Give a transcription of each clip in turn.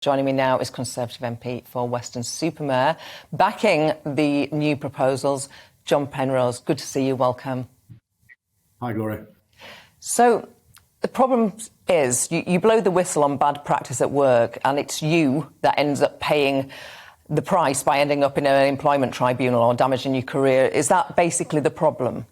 Joining me now is Conservative MP for Weston-super-Mare, backing the new proposals, John Penrose. Good to see you. Welcome. Hi, Gloria. So the problem is you blow the whistle on bad practice at work, and it's you that ends up paying the price by ending up in an employment tribunal or damaging your career. Is that basically the problem?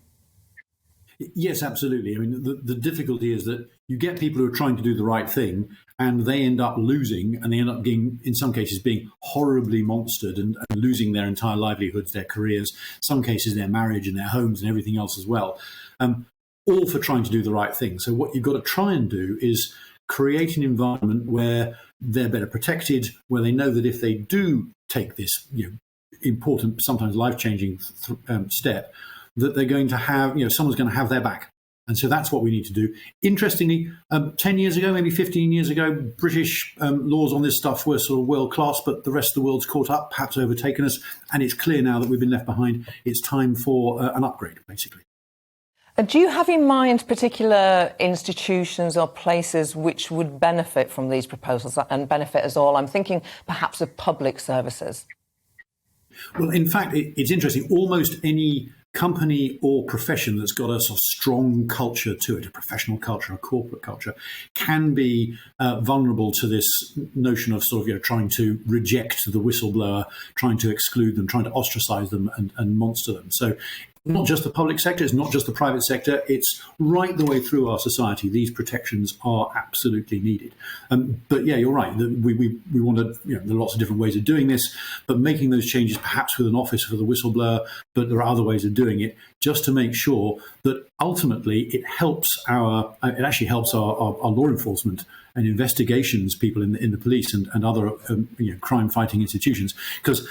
Yes, absolutely. I mean, the difficulty is that you get people who are trying to do the right thing and they end up losing, and they end up being, in some cases, being horribly monstered and losing their entire livelihoods, their careers, some cases their marriage and their homes and everything else as well, all for trying to do the right thing. So what you've got to try and do is create an environment where they're better protected, where they know that if they do take this important, sometimes life-changing step, that they're going to have, someone's going to have their back. And so that's what we need to do. Interestingly, 10 years ago, maybe 15 years ago, British laws on this stuff were sort of world-class, but the rest of the world's caught up, perhaps overtaken us. And it's clear now that we've been left behind. It's time for an upgrade, basically. Do you have in mind particular institutions or places which would benefit from these proposals and benefit us all? I'm thinking perhaps of public services. Well, in fact, it's interesting. Almost any company or profession that's got a sort of strong culture to it, a professional culture, a corporate culture, can be vulnerable to this notion of sort of trying to reject the whistleblower, trying to exclude them, trying to ostracize them and monster them. So not just the public sector, it's not just the private sector, it's right the way through our society. These protections are absolutely needed. But yeah, you're right. We want to, there are lots of different ways of doing this, but making those changes perhaps with an office for the whistleblower, but there are other ways of doing it, just to make sure that ultimately it actually helps our law enforcement and investigations people in the police and other crime fighting institutions, because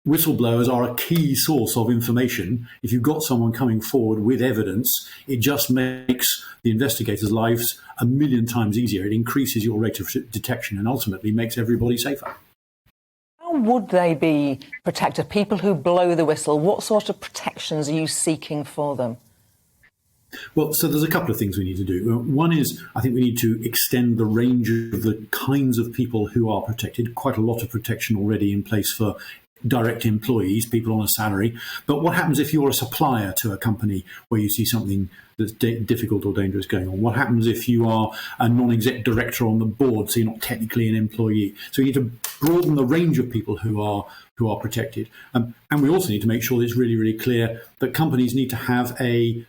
whistleblowers are a key source of information. If you've got someone coming forward with evidence, it just makes the investigators' lives a million times easier. It increases your rate of detection and ultimately makes everybody safer. How would they be protected? People who blow the whistle, what sort of protections are you seeking for them? Well, so there's a couple of things we need to do. One is, I think we need to extend the range of the kinds of people who are protected. Quite a lot of protection already in place for direct employees, people on a salary. But what happens if you're a supplier to a company where you see something that's difficult or dangerous going on? What happens if you are a non-exec director on the board, so you're not technically an employee? So we need to broaden the range of people who are protected. And we also need to make sure that it's really, really clear that companies need to have the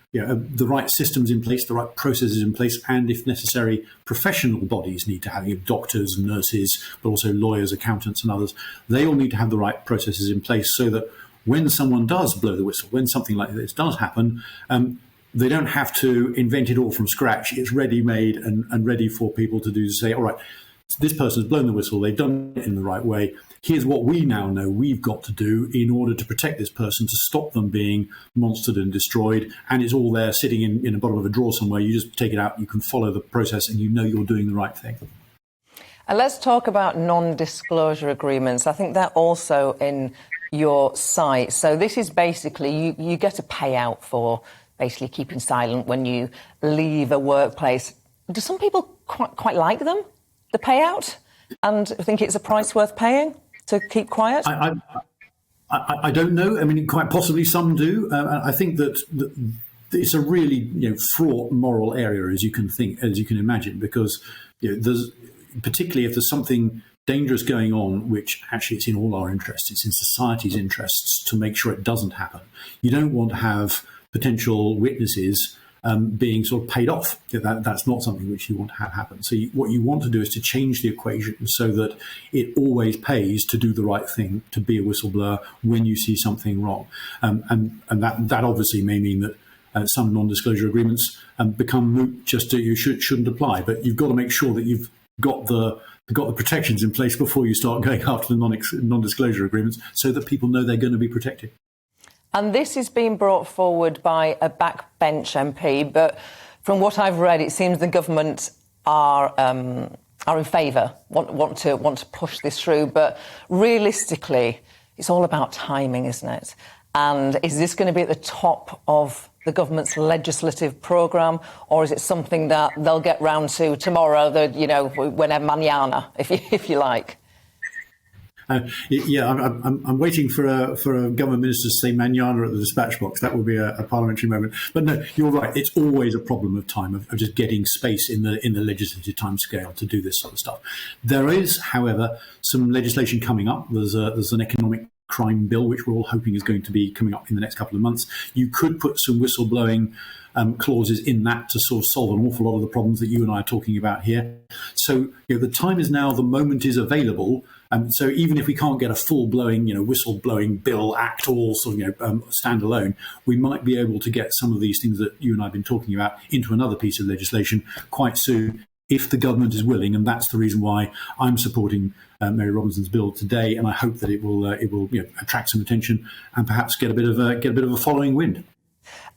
right systems in place, the right processes in place, and if necessary, professional bodies need to have doctors, nurses, but also lawyers, accountants and others. They all need to have the right processes in place so that when someone does blow the whistle, when something like this does happen, they don't have to invent it all from scratch. It's ready-made and ready for people to do, to say, all right, this person's blown the whistle, they've done it in the right way. Here's what we now know we've got to do in order to protect this person, to stop them being monstered and destroyed. And it's all there sitting in the bottom of a drawer somewhere. You just take it out, you can follow the process, and you know you're doing the right thing. And let's talk about non-disclosure agreements. I think they're also in your site. So this is basically, you get a payout for basically keeping silent when you leave a workplace. Do some people quite like them, the payout, and think it's a price worth paying to keep quiet? I don't know. I mean, quite possibly some do. I think that it's a really fraught moral area, as you can imagine, because there's, particularly if there's something dangerous going on, which actually it's in all our interests, it's in society's interests to make sure it doesn't happen. You don't want to have potential witnesses being sort of paid off. That's not something which you want to have happen. So what you want to do is to change the equation so that it always pays to do the right thing, to be a whistleblower when you see something wrong. And that obviously may mean that some non-disclosure agreements become moot, just you shouldn't apply. But you've got to make sure that you've got the protections in place before you start going after the non-disclosure agreements, so that people know they're going to be protected. And this is being brought forward by a backbench MP, but from what I've read, it seems the government are in favour, want to push this through. But realistically, it's all about timing, isn't it? And is this going to be at the top of the government's legislative programme, or is it something that they'll get round to tomorrow, whenever mañana, if you like? Yeah, I'm waiting for a government minister to say manana at the dispatch box. That will be a parliamentary moment. But no, you're right. It's always a problem of time, of just getting space in the legislative timescale to do this sort of stuff. There is, however, some legislation coming up. There's an economic crime bill which we're all hoping is going to be coming up in the next couple of months. You could put some whistleblowing clauses in that to sort of solve an awful lot of the problems that you and I are talking about here. So the time is now. The moment is available. So even if we can't get a full-blowing, whistleblowing bill, act, all sort of, stand alone, we might be able to get some of these things that you and I have been talking about into another piece of legislation quite soon, if the government is willing. And that's the reason why I'm supporting Mary Robinson's bill today. And I hope that it will attract some attention and perhaps get a bit of a following wind.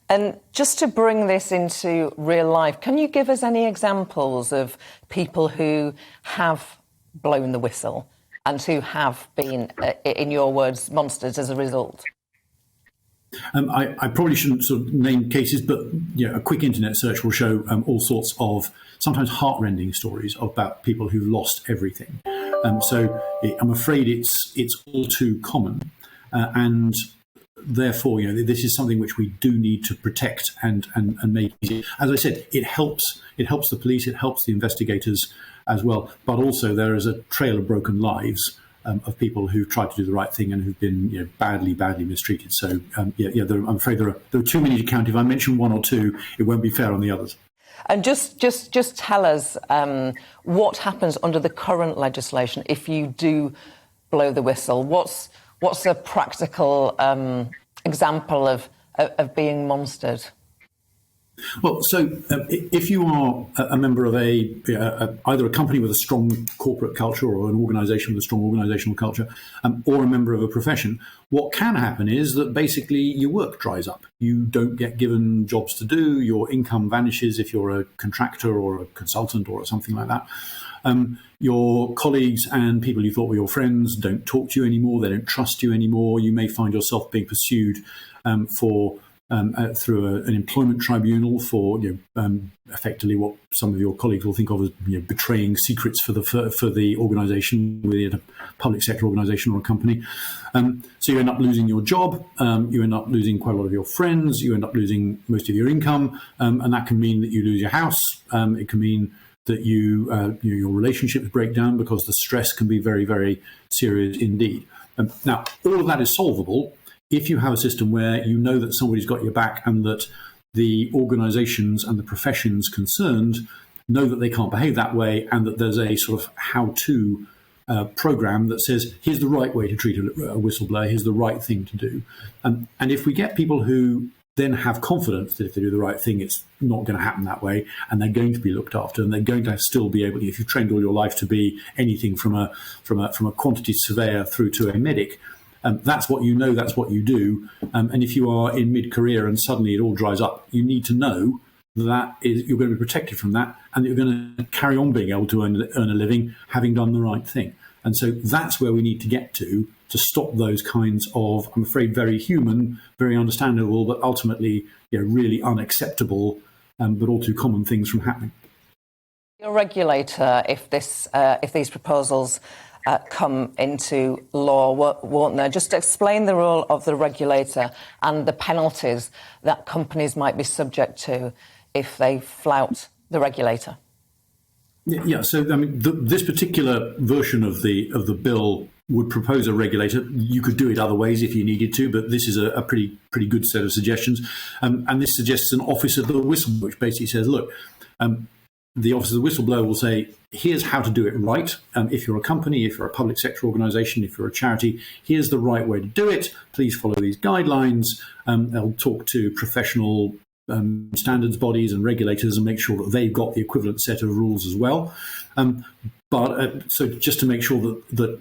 And just to bring this into real life, can you give us any examples of people who have blown the whistle and who have been, in your words, monsters as a result? I probably shouldn't sort of name cases, but a quick internet search will show all sorts of sometimes heartrending stories about people who've lost everything. So I'm afraid it's all too common, and therefore, this is something which we do need to protect and make easy. As I said, it helps the police, it helps the investigators as well. But also there is a trail of broken lives of people who tried to do the right thing and who've been badly mistreated. So I'm afraid there are too many to count. If I mention one or two, it won't be fair on the others. And just tell us what happens under the current legislation if you do blow the whistle. What's a practical example of being monstered? Well, so if you are a member of either a company with a strong corporate culture or an organisation with a strong organisational culture, or a member of a profession, what can happen is that basically your work dries up. You don't get given jobs to do. Your income vanishes if you're a contractor or a consultant or something like that. Your colleagues and people you thought were your friends don't talk to you anymore. They don't trust you anymore. You may find yourself being pursued through an employment tribunal for effectively what some of your colleagues will think of as betraying secrets for the organisation, within a public sector organisation or a company. So you end up losing your job. You end up losing quite a lot of your friends. You end up losing most of your income, and that can mean that you lose your house. It can mean that your relationships break down because the stress can be very, very serious indeed. Now, all of that is solvable if you have a system where you know that somebody's got your back and that the organisations and the professions concerned know that they can't behave that way, and that there's a sort of how-to program that says, here's the right way to treat a whistleblower, here's the right thing to do. And if we get people who then have confidence that if they do the right thing, it's not going to happen that way, and they're going to be looked after, and they're going to still be able, if you've trained all your life to be anything from a quantity surveyor through to a medic, that's what you know, that's what you do. And if you are in mid-career and suddenly it all dries up, you need to know that you're going to be protected from that, and that you're going to carry on being able to earn a living having done the right thing. And so that's where we need to get to stop those kinds of, I'm afraid, very human, very understandable, but ultimately really unacceptable, but all too common things from happening. Your regulator, if these proposals come into law, won't they? Just explain the role of the regulator and the penalties that companies might be subject to if they flout the regulator. Yeah. So I mean, this particular version of the bill would propose a regulator. You could do it other ways if you needed to, but this is a pretty good set of suggestions. And this suggests an office of the whistleblower, which basically says, look, the office of the whistleblower will say, here's how to do it right. If you're a company, if you're a public sector organisation, if you're a charity, here's the right way to do it. Please follow these guidelines. They'll talk to professional standards bodies and regulators and make sure that they've got the equivalent set of rules as well. So just to make sure that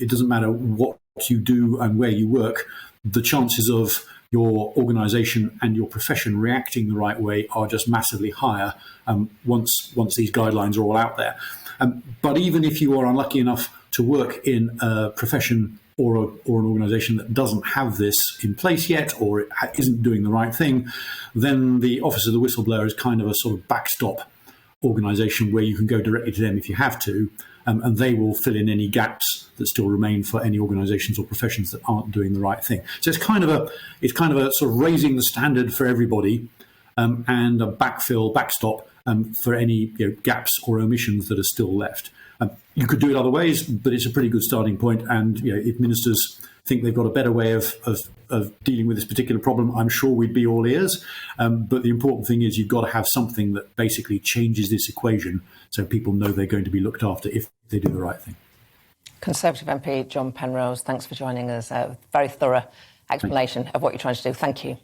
it doesn't matter what you do and where you work, the chances of your organisation and your profession reacting the right way are just massively higher once these guidelines are all out there. But even if you are unlucky enough to work in a profession or an organisation that doesn't have this in place yet, or it isn't doing the right thing, then the Office of the Whistleblower is kind of a sort of backstop organisation where you can go directly to them if you have to, and they will fill in any gaps that still remain for any organisations or professions that aren't doing the right thing. So it's kind of a sort of raising the standard for everybody, and a backstop for any gaps or omissions that are still left. You could do it other ways, but it's a pretty good starting point. And if ministers think they've got a better way of dealing with this particular problem, I'm sure we'd be all ears. But the important thing is you've got to have something that basically changes this equation so people know they're going to be looked after if they do the right thing. Conservative MP John Penrose, thanks for joining us. A very thorough explanation of what you're trying to do. Thank you.